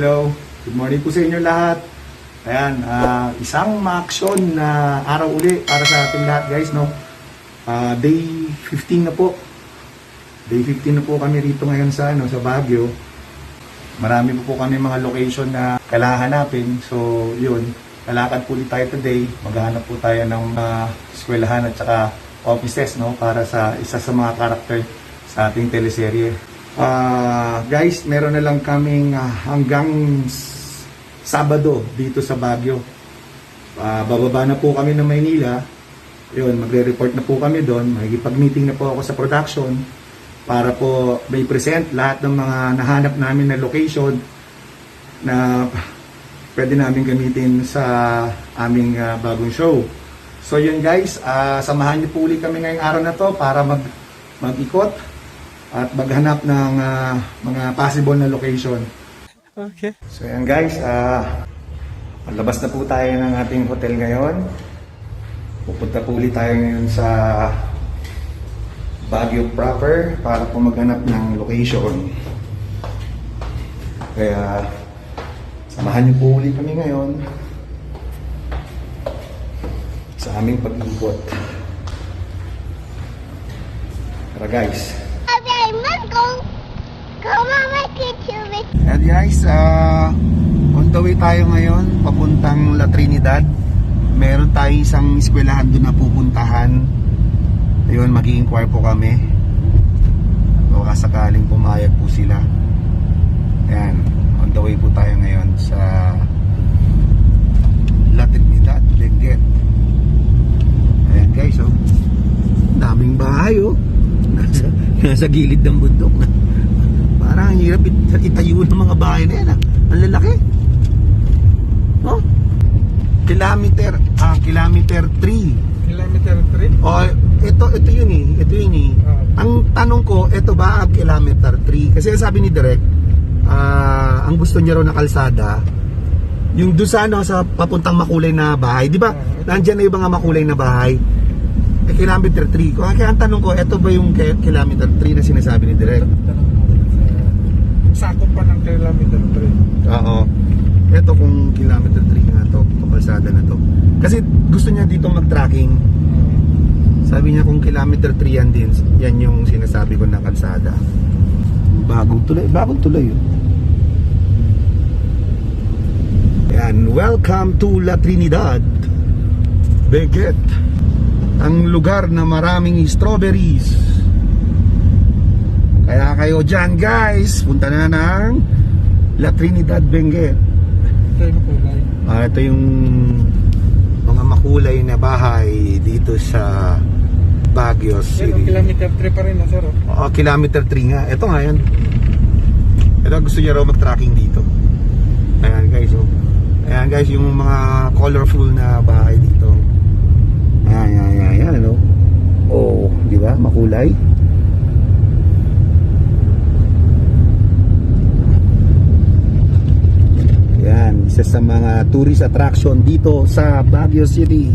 hello. Good morning po sa inyo lahat. Ayan, isang maaksyon na araw uli para sa ating lahat guys, no? Day 15 na po. Day 15 na po kami rito ngayon sa Baguio. Marami po kami mga location na kailangan hanapin. So, yun. Lalakad po ulit tayo today. Maghahanap po tayo ng eskwelahan at saka offices, no? Para sa isa sa mga karakter sa ating teleserye. Guys, meron na lang kaming hanggang Sabado dito sa Baguio. Bababa na po kami ng Maynila. Yun, magre-report na po kami doon. Magigipag-meeting na po ako sa production para po may present lahat ng mga nahanap namin na location na pwede namin gamitin sa aming bagong show. So yun guys, samahan niyo po ulit kami ngayong araw na to para mag-ikot at maghanap ng mga possible na location. Okay. So yan guys, labas na po tayo ng ating hotel ngayon. Pupunta po ulit tayo ngayon sa Baguio proper para po maghanap ng location. Kaya samahan niyo po ulit kami ngayon sa aming pag-ikot. Tara guys. And guys, on the way tayo ngayon papuntang La Trinidad. Meron tayong isang eskwelahan doon na pupuntahan. Ayun, mag-i-inquire po kami. Baka sakaling pumayag po sila. Ayan, on the way po tayo ngayon sa La Trinidad, Benguet. Ayan guys, oh. Daming bahay, oh. Nasa gilid ng bundok na. Parang hirap itayo ng mga bahay na yan, ah. Ang lalaki. Oh? Kilometer 3. Kilometer 3? Oh, ito yun eh. Ito yun eh. Ang tanong ko, ito ba ang kilometer 3? Kasi sabi ni Direk, ang gusto niya raw na kalsada, yung doon sa papuntang makulay na bahay. Di ba? Nandiyan na yung mga makulay na bahay. Kilometer 3. Kaya ang tanong ko, ito ba yung kilometer 3 na sinasabi ni Direk? Sakop pa ng kilometer 3. Oo. Ito kung kilometer 3 nga to, itong kalsada na to. Kasi gusto niya dito mag-tracking. Sabi niya kung kilometer 3 yan din, yan yung sinasabi ko na kalsada. Bagong tulay yun. Ayan, welcome to La Trinidad, Benguet. Ang lugar na maraming strawberries. Kaya kayo dyan guys, punta na ng La Trinidad, Benguet. Ito yung kulay. Ito yung mga makulay na bahay dito sa Baguio Pero City. kilometer 3 pa rin na sir. Kilometer 3 nga. Ito nga yan. Ito gusto niya raw mag-tracking dito. Ayan guys, oh. Ayan guys, yung mga colorful na bahay dito. Ayan, ano? Oh, di ba? Makulay. Yan, isa sa mga tourist attraction dito sa Baguio City.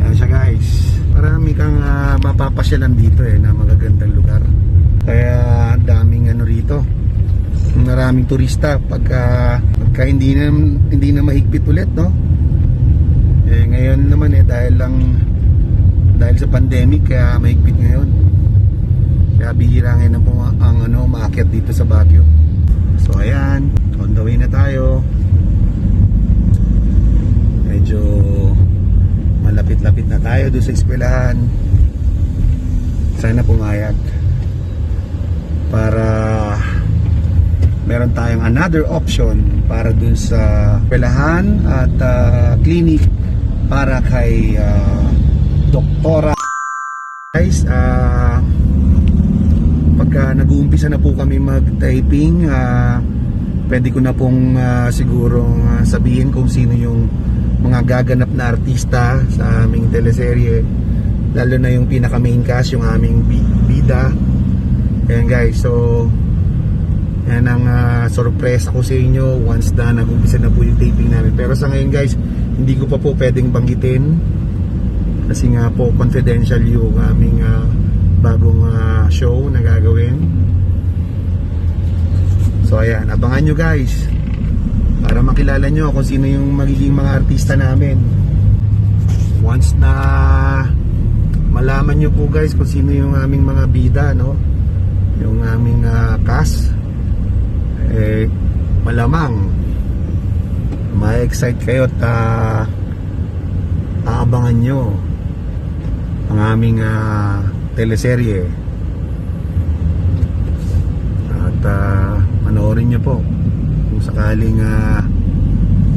Ayan siya guys. Marami kang mapapasyalan dito na magagandang lugar. Kaya ang daming ano rito. Maraming turista pagka hindi na mahigpit ulit, no? Ngayon naman dahil sa pandemic kaya mahigpit ngayon. Kaya bihira ngayon ang maakyat dito sa Baguio. So ayan, on the way na tayo. Medyo malapit-lapit na tayo doon sa eskwelahan. Sana pumayag para meron tayong another option para doon sa eskwelahan at clinic para kay doktora. Guys, pagka nag-uumpisa na po kami mag-typing, pwede ko na pong sigurong sabihin kung sino yung mga gaganap na artista sa aming teleserye, lalo na yung pinaka main cast, yung aming bida. Ayan guys, so yan ang sorpresa ko sa inyo once na nag-umpisa na po yung taping namin. Pero sa ngayon guys, hindi ko pa po pwedeng banggitin kasi nga po confidential yung aming bagong show na gagawin. So ayan, abangan nyo guys. para makilala nyo kung sino yung magiging mga artista namin. Once na malaman nyo po guys kung sino yung aming mga bida, no, yung aming cast, malamang ma-excite kayo at aabangan nyo ang aming teleserye at panoorin nyo po kung sakaling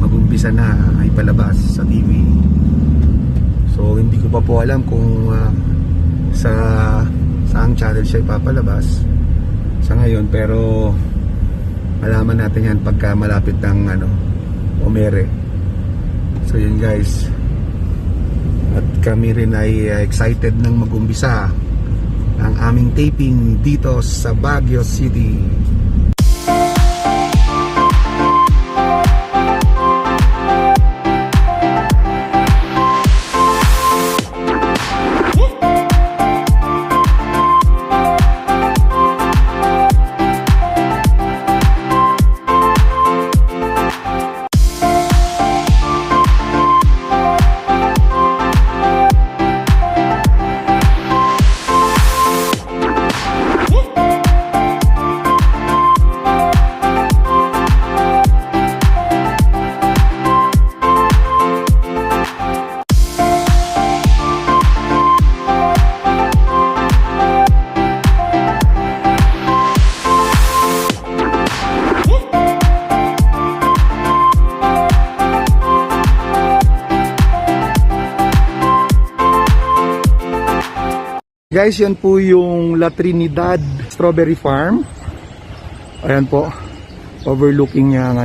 mag-umpisa na ay palabas sa TV. So hindi ko pa po alam kung saang channel siya ipapalabas sa ngayon, pero malaman natin yan pagka malapit ng umere. So yun guys, at kami rin ay excited nang mag-umpisa ang aming taping dito sa Baguio City. Guys, yan po yung La Trinidad Strawberry Farm. Ayan po, overlooking niya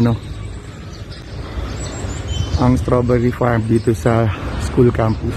ang strawberry farm dito sa school campus.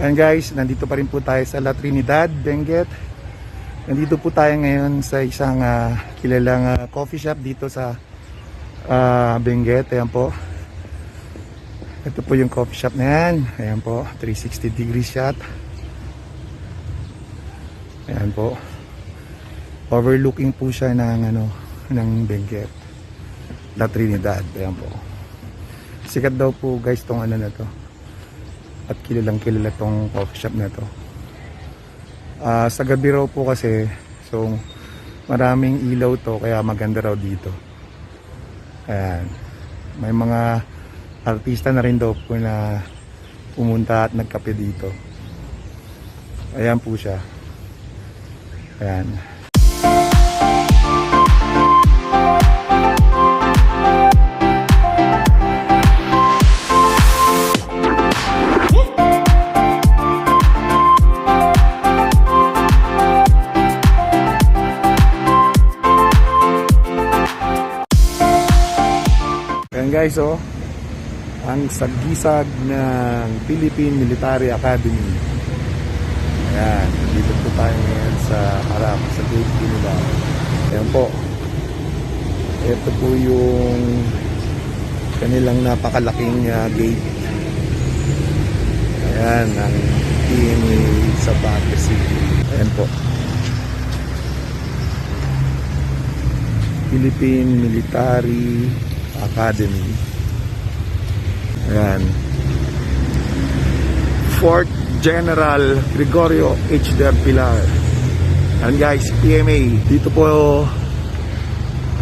And guys, nandito pa rin po tayo sa La Trinidad, Benguet. Nandito po tayo ngayon sa isang kilalang coffee shop dito sa Benguet. Ayan po. Ito po yung coffee shop na yan. Ayan po, 360 degree shot. Ayan po. Overlooking po siya ng ng Benguet, La Trinidad. Ayan po. Sikat daw po guys tong na to. At kilalang kilala tong coffee shop na to. Sa gabi raw po kasi, so maraming ilaw to kaya maganda raw dito. Ayan. May mga artista na rin daw po na pumunta at nagkape dito. Ayan po siya. Ayan. Ayan guys, oh, ang sagisag ng Philippine Military Academy. Ayan, dito po tayo ngayon sa harap, sa gate nila. Ayan po. Ito po yung kanilang napakalaking gate. Ayan, ang PMA sa Baguio City. Ayan po. Philippine Military Academy. Ayan. Fort General Gregorio H. Del Pilar. Ayan guys, PMA. Dito po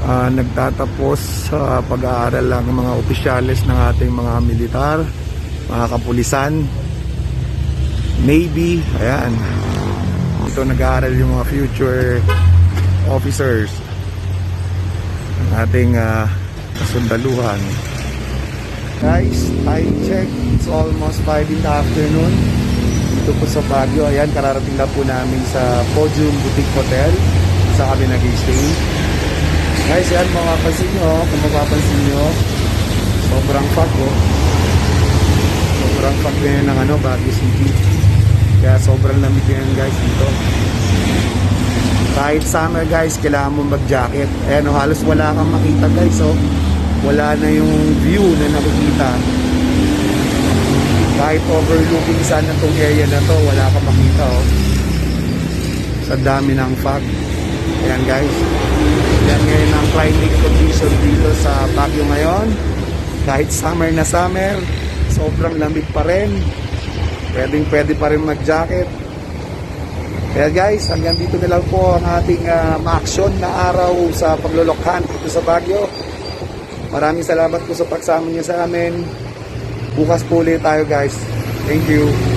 nagtatapos sa pag-aaral ang mga opisyales ng ating mga militar, mga kapulisan, Navy. Ayan. Dito nag-aaral yung mga future officers ng ating kasundaluhan. Guys, time check, it's almost 5 in the afternoon dito po sa Baguio. Ayan, kararating lang po namin sa Podium Boutique Hotel sa kami nag-stay. Guys, yan, mapapansin nyo, kung mapapansin nyo, sobrang fog, oh. Sobrang fog din ng Baguio City. Kaya sobrang lamig yan guys dito. Kahit summer guys, kailangan mo mag-jacket. Ayan, halos wala kang makita guys, oh. Wala na yung view na nakikita. Kahit overlooking sana itong area na to, wala kang makita, oh. Sa dami ng fog. Ayan guys. Yan ngayon ang climate condition dito sa Baguio ngayon. Kahit summer na summer, sobrang lamig pa rin. Pwede pa rin mag-jacket. Kaya guys, hanggang dito na lang po ang ating ma-action na araw sa paglulokhan dito sa Baguio. Maraming salamat po sa pagsama niyo sa amin. Bukas po ulit tayo guys. Thank you.